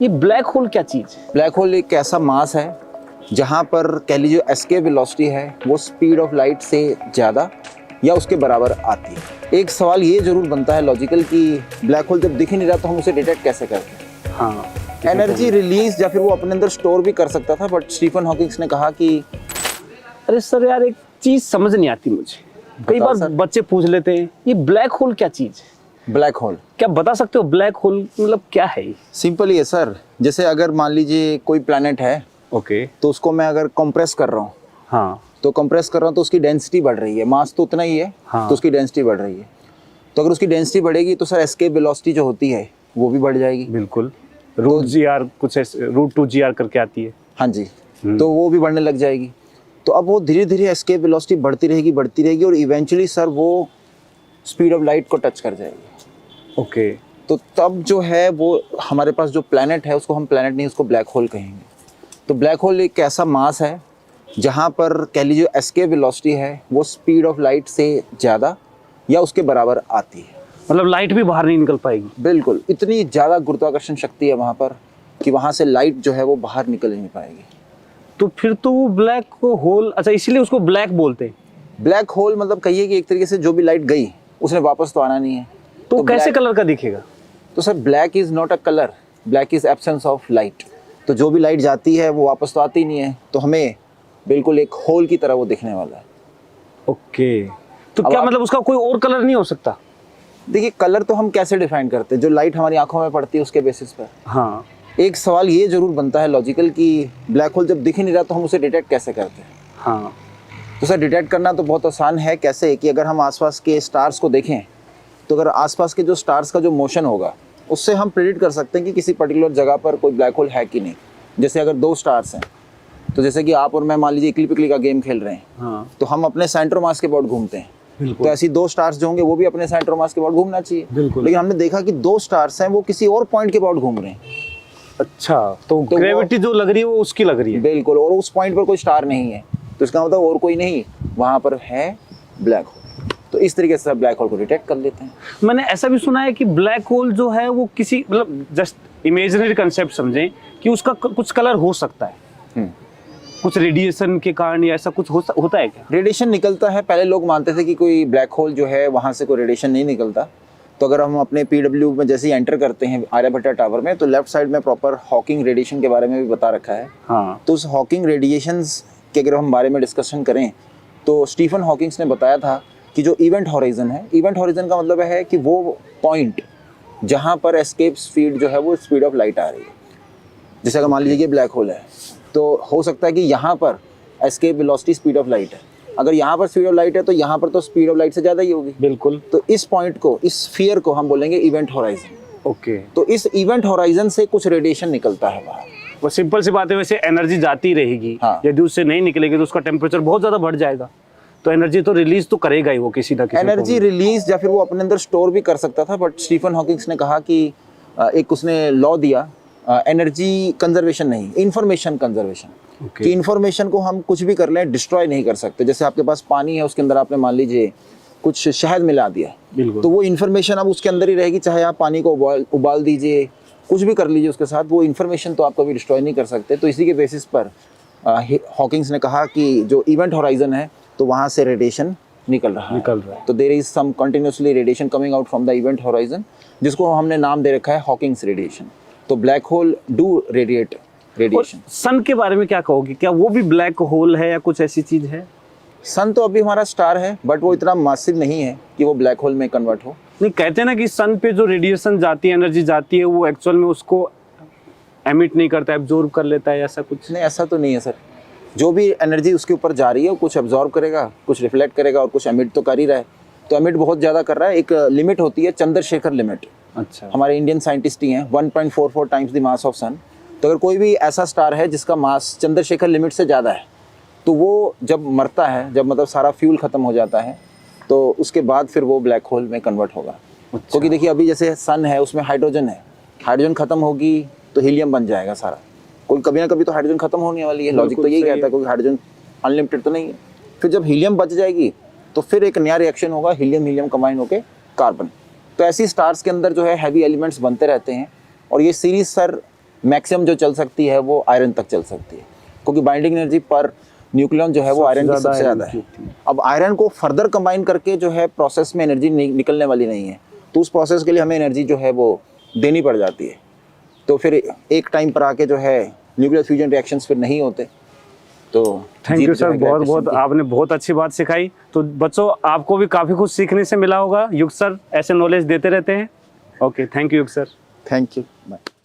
ये black hole क्या चीज है? ब्लैक होल एक ऐसा मास है जहाँ पर कह लीजिए एस्केप वेलोसिटी है वो स्पीड ऑफ लाइट से ज़्यादा या उसके बराबर आती है। एक सवाल ये जरूर बनता है लॉजिकल कि ब्लैक होल जब दिख ही नहीं रहा तो हम उसे डिटेक्ट कैसे करते हैं। हाँ, एनर्जी रिलीज या फिर वो अपने अंदर स्टोर भी कर सकता था, बट स्टीफन हॉकिंग्स ने कहा कि अरे सर यार, एक चीज समझ नहीं आती मुझे। कई बार सर। बच्चे पूछ लेते हैं ये ब्लैक होल क्या चीज है? ब्लैक होल क्या बता सकते हो ब्लैक होल मतलब क्या है ये? सिंपल ही है सर। जैसे अगर मान लीजिए कोई प्लैनेट है ओके। तो उसको मैं अगर कंप्रेस कर रहा हूँ हाँ तो कंप्रेस कर रहा हूँ तो उसकी डेंसिटी बढ़ रही है, मास तो उतना ही है। हाँ। तो उसकी डेंसिटी बढ़ रही है, तो अगर उसकी डेंसिटी बढ़ेगी तो सर एस्केप वेलोसिटी जो होती है वो भी बढ़ जाएगी। बिल्कुल। रूट जी आर कुछ ऐसे रूट 2 GR करके आती है। हाँ जी, तो वो भी बढ़ने लग जाएगी। तो अब वो धीरे धीरे एस्केप वेलोसिटी बढ़ती रहेगी और इवेंचुअली सर वो स्पीड ऑफ लाइट को टच कर जाएगी। ओके। तो तब जो है वो हमारे पास जो प्लैनेट है उसको हम प्लैनेट नहीं, उसको ब्लैक होल कहेंगे। तो ब्लैक होल एक ऐसा मास है जहाँ पर कह लीजिए एस्केप वेलोसिटी है वो स्पीड ऑफ लाइट से ज़्यादा या उसके बराबर आती है। मतलब लाइट भी बाहर नहीं निकल पाएगी? बिल्कुल, इतनी ज़्यादा गुरुत्वाकर्षण शक्ति है वहाँ पर कि वहाँ से लाइट जो है वो बाहर निकल ही नहीं पाएगी। तो फिर तो वो ब्लैक होल, अच्छा इसीलिए उसको ब्लैक बोलते हैं। ब्लैक होल मतलब कहिए कि एक तरीके से जो भी लाइट गई उसने वापस तो आना नहीं है। तो कैसे black- कलर का दिखेगा? तो sir black is not a colour, black is absence of light. तो जो भी लाइट जाती है वो वापस तो आती नहीं है, तो हमें बिल्कुल एक होल की तरह वो दिखने वाला है। ओके। तो अब क्या आप- मतलब उसका कोई और कलर नहीं हो सकता? देखिए कलर तो हम कैसे डिफाइन करते हैं, जो लाइट हमारी आंखों में पड़ती है उसके बेसिस पर। हाँ। एक सवाल ये जरूर बनता है लॉजिकल कि ब्लैक होल जब दिख ही नहीं रहा तो हम उसे डिटेक्ट कैसे करते हैं। हाँ। तो सर डिटेक्ट करना तो बहुत आसान है। कैसे कि अगर हम आसपास के स्टार्स को देखें तो अगर आसपास के जो स्टार्स का जो मोशन होगा उससे हम प्रेडिक्ट कर सकते हैं कि किसी पर्टिकुलर जगह पर कोई ब्लैक होल है कि नहीं। जैसे अगर दो स्टार्स हैं तो जैसे कि आप और मैं मान लीजिए इकली पिकली का गेम खेल रहे हैं, हाँ। तो हम अपने सेंटर मास के अबाउट घूमते हैं। बिल्कुल। तो ऐसी दो स्टार्स जो होंगे वो भी अपने सेंटर मास के अबाउट घूमना चाहिए। बिल्कुल। लेकिन हमने देखा कि दो स्टार्स हैं वो किसी और पॉइंट के अबाउट घूम रहे हैं। अच्छा, तो वो- ग्रेविटी जो लग रही है वो उसकी लग रही है। बिल्कुल, और उस पॉइंट पर कोई स्टार नहीं है, तो इसका मतलब और कोई नहीं, वहां पर है ब्लैक होल। तो इस तरीके से ब्लैक होल को डिटेक्ट कर लेते हैं। मैंने ऐसा भी सुना है कि ब्लैक होल जो है वो किसी मतलब जस्ट इमेजिनरी कंसेप्ट समझें कि उसका कुछ कलर हो सकता है कुछ रेडिएशन के कारण, या ऐसा कुछ होता है क्या? रेडिएशन निकलता है। पहले लोग मानते थे कि कोई ब्लैक होल जो है वहां से कोई रेडिएशन नहीं निकलता। तो अगर हम अपने PW में जैसे ही एंटर करते हैं आर्यभट्टा टावर में, तो लेफ्ट साइड में प्रॉपर हॉकिंग रेडिएशन के बारे में भी बता रखा है। हाँ। तो उस हॉकिंग रेडिएशंस के अगर हम बारे में डिस्कशन करें तो स्टीफन हॉकिंग्स ने बताया था कि जो इवेंट हॉराइजन है, इवेंट हॉराइजन का मतलब है कि वो पॉइंट जहाँ पर एस्केप स्पीड जो है वो स्पीड ऑफ लाइट आ रही है। जैसे अगर मान लीजिए कि ब्लैक होल है तो हो सकता है कि यहाँ पर escape velocity speed of light है। अगर यहाँ पर स्पीड ऑफ लाइट है तो यहाँ पर तो स्पीड ऑफ लाइट से ज़्यादा ही होगी। बिल्कुल। तो इस पॉइंट को, इस स्फीयर को हम बोलेंगे इवेंट हॉराइजन। ओके। तो इस इवेंट हॉराइजन से कुछ रेडिएशन निकलता है बाहर। वो सिंपल सी बात है, वैसे एनर्जी जाती रहेगी। हाँ। यदि उससे नहीं निकलेगी तो उसका टेम्परेचर बहुत ज्यादा बढ़ जाएगा, तो एनर्जी तो रिलीज तो करेगा ही वो किसी ना किसी एनर्जी रिलीज या फिर वो अपने अंदर स्टोर भी कर सकता था, बट स्टीफन हॉकिंग्स ने कहा कि एक उसने लॉ दिया, एनर्जी कंजर्वेशन नहीं, इंफॉर्मेशन कंजर्वेशन। कि इंफॉर्मेशन को हम कुछ भी कर लें डिस्ट्रॉय नहीं कर सकते। जैसे आपके पास पानी है, उसके अंदर आपने मान लीजिए कुछ शहद मिला दिया, तो वो इंफॉर्मेशन अब उसके अंदर ही रहेगी। चाहे आप पानी को उबाल दीजिए, कुछ भी कर लीजिए उसके साथ, वो इंफॉर्मेशन तो आप कभी डिस्ट्रॉय नहीं कर सकते। तो इसी के बेसिस पर हॉकिंग्स ने कहा कि जो इवेंट हॉराइजन है तो वहाँ से रेडिएशन निकल रहा है। तो there is some continuously radiation coming out from the event horizon, जिसको हमने नाम दे रखा है हॉकिंग्स रेडिएशन। तो black hole do radiate radiation. Sun के बारे में क्या कहोगे, क्या वो भी ब्लैक होल है या कुछ ऐसी चीज है? सन तो अभी हमारा स्टार है, बट वो इतना मासिव नहीं है कि वो ब्लैक होल में कन्वर्ट हो। नहीं, कहते हैं ना कि सन पे जो रेडिएशन जाती है, एनर्जी जाती है, वो एक्चुअल में उसको एमिट नहीं करता है, एब्जॉर्ब कर लेता है, ऐसा कुछ? नहीं, ऐसा तो नहीं है सर। जो भी एनर्जी उसके ऊपर जा रही है वो कुछ एब्जॉर्ब करेगा, कुछ रिफ्लेक्ट करेगा और कुछ एमिट तो कर ही रहा है। तो एमिट बहुत ज़्यादा कर रहा है। एक लिमिट होती है चंद्रशेखर लिमिट। अच्छा। हमारे इंडियन साइंटिस्ट ही हैं, 1.44 टाइम्स द मास ऑफ सन। तो अगर कोई भी ऐसा स्टार है जिसका मास चंद्रशेखर लिमिट से ज़्यादा है, तो वो जब मरता है, जब मतलब सारा फ्यूल ख़त्म हो जाता है, तो उसके बाद फिर वो ब्लैक होल में कन्वर्ट होगा। अच्छा। क्योंकि देखिए अभी जैसे सन है उसमें हाइड्रोजन है, हाइड्रोजन ख़त्म होगी तो हीलियम बन जाएगा सारा। कोई कभी ना कभी तो हाइड्रोजन ख़त्म होने वाली है। लॉजिक तो यही कहता है, क्योंकि हाइड्रोजन अनलिमिटेड तो नहीं है। फिर जब हीलियम बच जाएगी तो फिर एक नया रिएक्शन होगा, हीलियम हीलियम कंबाइन होकर कार्बन। तो ऐसी स्टार्स के अंदर जो है हैवी एलिमेंट्स बनते रहते हैं। और ये सीरीज सर मैक्सिमम जो चल सकती है वो आयरन तक चल सकती है, क्योंकि बाइंडिंग एनर्जी पर न्यूक्लियॉन जो है वो आयरन की सबसे ज़्यादा है। अब आयरन को फर्दर कंबाइन करके जो है प्रोसेस में एनर्जी निकलने वाली नहीं है, तो उस प्रोसेस के लिए हमें एनर्जी जो है वो देनी पड़ जाती है। तो फिर एक टाइम पर आके जो है न्यूक्लियर फ्यूजन रिएक्शंस फिर नहीं होते। तो थैंक यू सर, बहुत बहुत आपने बहुत अच्छी बात सिखाई। तो बच्चों आपको भी काफ़ी कुछ सीखने से मिला होगा, युग सर ऐसे नॉलेज देते रहते हैं। Okay, thank you Yug sir. Thank you, bye.